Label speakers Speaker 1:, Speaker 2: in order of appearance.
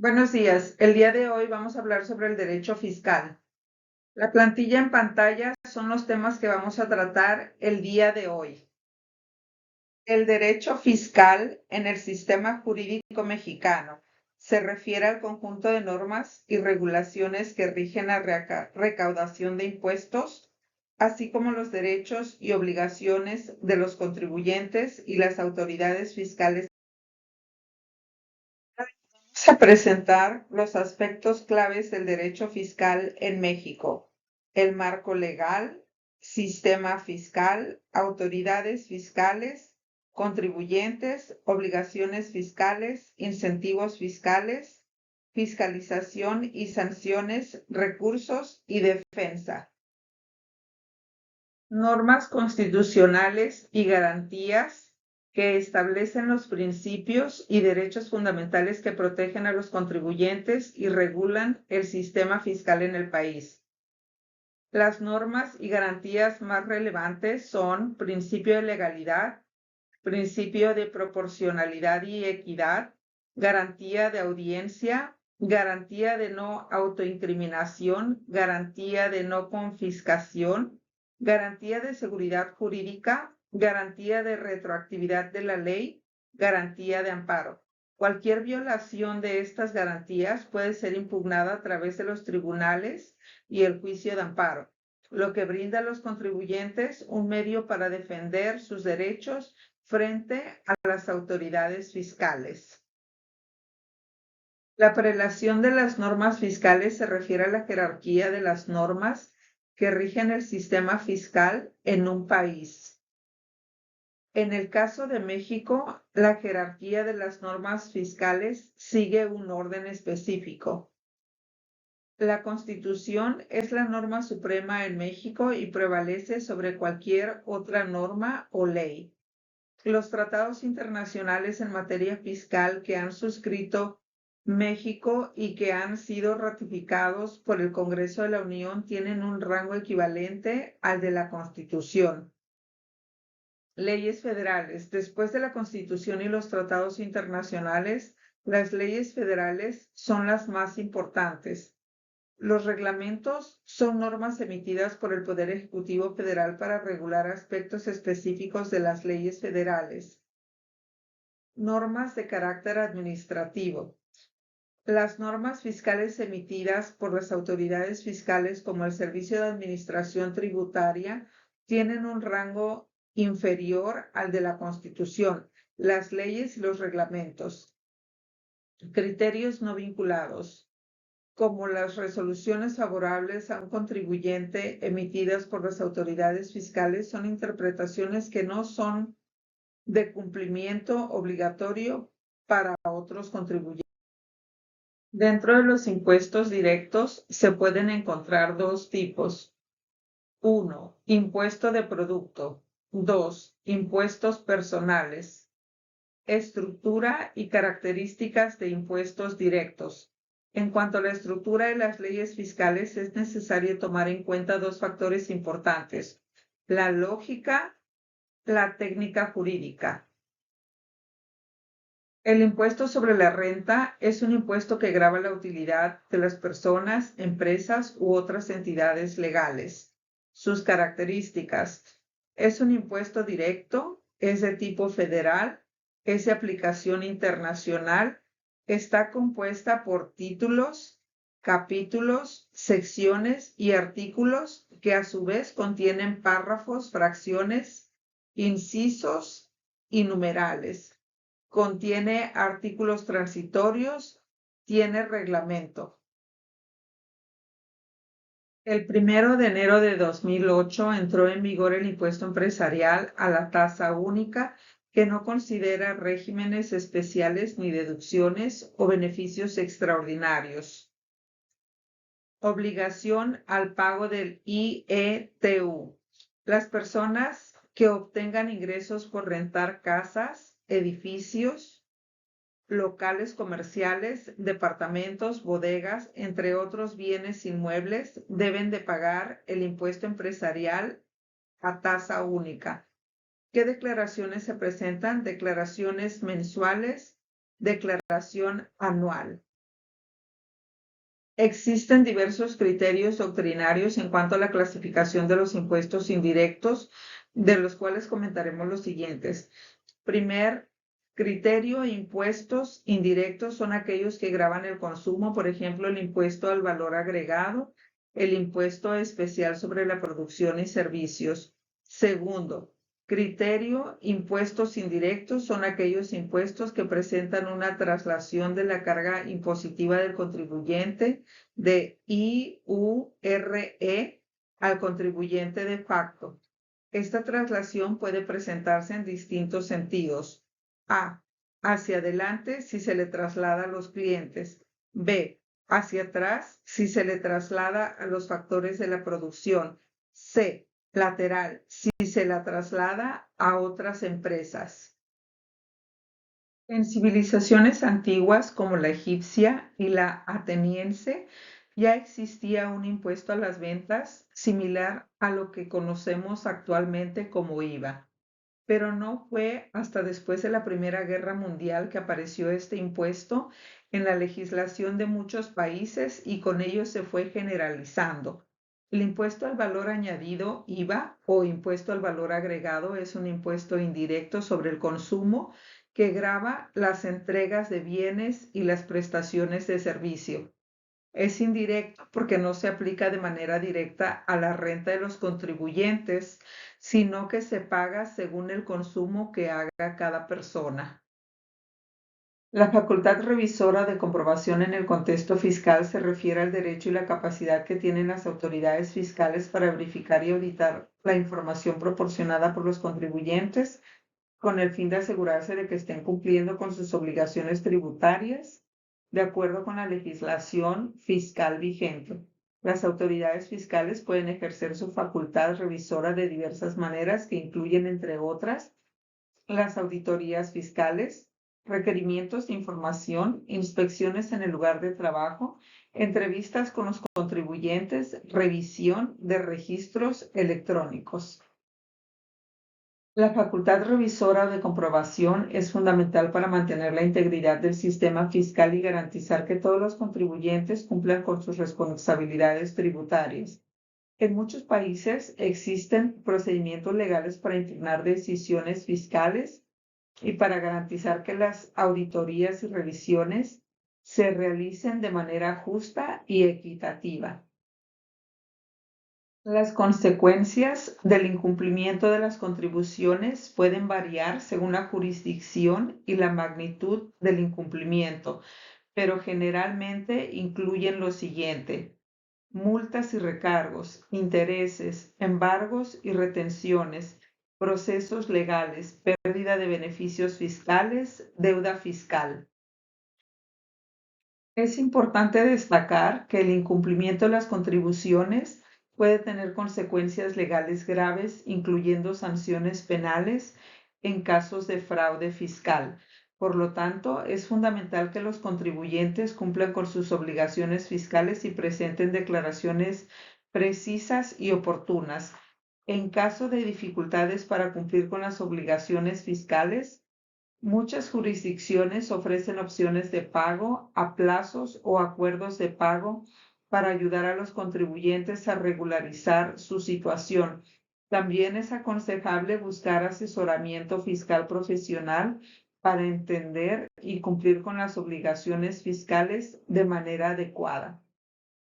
Speaker 1: Buenos días. El día de hoy vamos a hablar sobre el derecho fiscal. La plantilla en pantalla son los temas que vamos a tratar el día de hoy. El derecho fiscal en el sistema jurídico mexicano se refiere al conjunto de normas y regulaciones que rigen la recaudación de impuestos, así como los derechos y obligaciones de los contribuyentes y las autoridades fiscales. Vamos a presentar los aspectos claves del derecho fiscal en México: el marco legal, sistema fiscal, autoridades fiscales, contribuyentes, obligaciones fiscales, incentivos fiscales, fiscalización y sanciones, recursos y defensa. Normas constitucionales y garantías que establecen los principios y derechos fundamentales que protegen a los contribuyentes y regulan el sistema fiscal en el país. Las normas y garantías más relevantes son principio de legalidad, principio de proporcionalidad y equidad, garantía de audiencia, garantía de no autoincriminación, garantía de no confiscación, garantía de seguridad jurídica, garantía de retroactividad de la ley, garantía de amparo. Cualquier violación de estas garantías puede ser impugnada a través de los tribunales y el juicio de amparo, lo que brinda a los contribuyentes un medio para defender sus derechos frente a las autoridades fiscales. La prelación de las normas fiscales se refiere a la jerarquía de las normas que rigen el sistema fiscal en un país. En el caso de México, la jerarquía de las normas fiscales sigue un orden específico. La Constitución es la norma suprema en México y prevalece sobre cualquier otra norma o ley. Los tratados internacionales en materia fiscal que han suscrito México y que han sido ratificados por el Congreso de la Unión tienen un rango equivalente al de la Constitución. Leyes federales. Después de la Constitución y los tratados internacionales, las leyes federales son las más importantes. Los reglamentos son normas emitidas por el Poder Ejecutivo Federal para regular aspectos específicos de las leyes federales. Normas de carácter administrativo. Las normas fiscales emitidas por las autoridades fiscales como el Servicio de Administración Tributaria tienen un rango inferior al de la Constitución, las leyes y los reglamentos. Criterios no vinculados, como las resoluciones favorables a un contribuyente emitidas por las autoridades fiscales, son interpretaciones que no son de cumplimiento obligatorio para otros contribuyentes. Dentro de los impuestos directos se pueden encontrar dos tipos. 1. Impuesto de producto. 2. Impuestos personales. Estructura y características de impuestos directos. En cuanto a la estructura de las leyes fiscales, es necesario tomar en cuenta dos factores importantes: la lógica, la técnica jurídica. El impuesto sobre la renta es un impuesto que grava la utilidad de las personas, empresas u otras entidades legales. Sus características: es un impuesto directo, es de tipo federal, es de aplicación internacional, está compuesta por títulos, capítulos, secciones y artículos que a su vez contienen párrafos, fracciones, incisos y numerales. Contiene artículos transitorios, tiene reglamento. El 1 de enero de 2008 entró en vigor el impuesto empresarial a la tasa única, que no considera regímenes especiales ni deducciones o beneficios extraordinarios. Obligación al pago del IETU. Las personas que obtengan ingresos por rentar casas, edificios, locales comerciales, departamentos, bodegas, entre otros bienes inmuebles, deben de pagar el impuesto empresarial a tasa única. ¿Qué declaraciones se presentan? Declaraciones mensuales, declaración anual. Existen diversos criterios doctrinarios en cuanto a la clasificación de los impuestos indirectos, de los cuales comentaremos los siguientes. Primer criterio: impuestos indirectos son aquellos que gravan el consumo, por ejemplo, el impuesto al valor agregado, el impuesto especial sobre la producción y servicios. Segundo criterio: impuestos indirectos son aquellos impuestos que presentan una traslación de la carga impositiva del contribuyente de IURE al contribuyente de facto. Esta traslación puede presentarse en distintos sentidos. A. Hacia adelante si se le traslada a los clientes. B. Hacia atrás si se le traslada a los factores de la producción. C. Lateral si se la traslada a otras empresas. En civilizaciones antiguas como la egipcia y la ateniense, ya existía un impuesto a las ventas similar a lo que conocemos actualmente como IVA, pero no fue hasta después de la Primera Guerra Mundial que apareció este impuesto en la legislación de muchos países y con ello se fue generalizando. El impuesto al valor añadido, IVA, o impuesto al valor agregado, es un impuesto indirecto sobre el consumo que grava las entregas de bienes y las prestaciones de servicio. Es indirecto porque no se aplica de manera directa a la renta de los contribuyentes, sino que se paga según el consumo que haga cada persona. La facultad revisora de comprobación en el contexto fiscal se refiere al derecho y la capacidad que tienen las autoridades fiscales para verificar y auditar la información proporcionada por los contribuyentes con el fin de asegurarse de que estén cumpliendo con sus obligaciones tributarias de acuerdo con la legislación fiscal vigente. Las autoridades fiscales pueden ejercer su facultad revisora de diversas maneras que incluyen, entre otras, las auditorías fiscales, requerimientos de información, inspecciones en el lugar de trabajo, entrevistas con los contribuyentes, revisión de registros electrónicos. La facultad revisora de comprobación es fundamental para mantener la integridad del sistema fiscal y garantizar que todos los contribuyentes cumplan con sus responsabilidades tributarias. En muchos países existen procedimientos legales para impugnar decisiones fiscales y para garantizar que las auditorías y revisiones se realicen de manera justa y equitativa. Las consecuencias del incumplimiento de las contribuciones pueden variar según la jurisdicción y la magnitud del incumplimiento, pero generalmente incluyen lo siguiente: multas y recargos, intereses, embargos y retenciones, procesos legales, pérdida de beneficios fiscales, deuda fiscal. Es importante destacar que el incumplimiento de las contribuciones puede tener consecuencias legales graves, incluyendo sanciones penales en casos de fraude fiscal. Por lo tanto, es fundamental que los contribuyentes cumplan con sus obligaciones fiscales y presenten declaraciones precisas y oportunas. En caso de dificultades para cumplir con las obligaciones fiscales, muchas jurisdicciones ofrecen opciones de pago a plazos o acuerdos de pago para ayudar a los contribuyentes a regularizar su situación. También es aconsejable buscar asesoramiento fiscal profesional para entender y cumplir con las obligaciones fiscales de manera adecuada.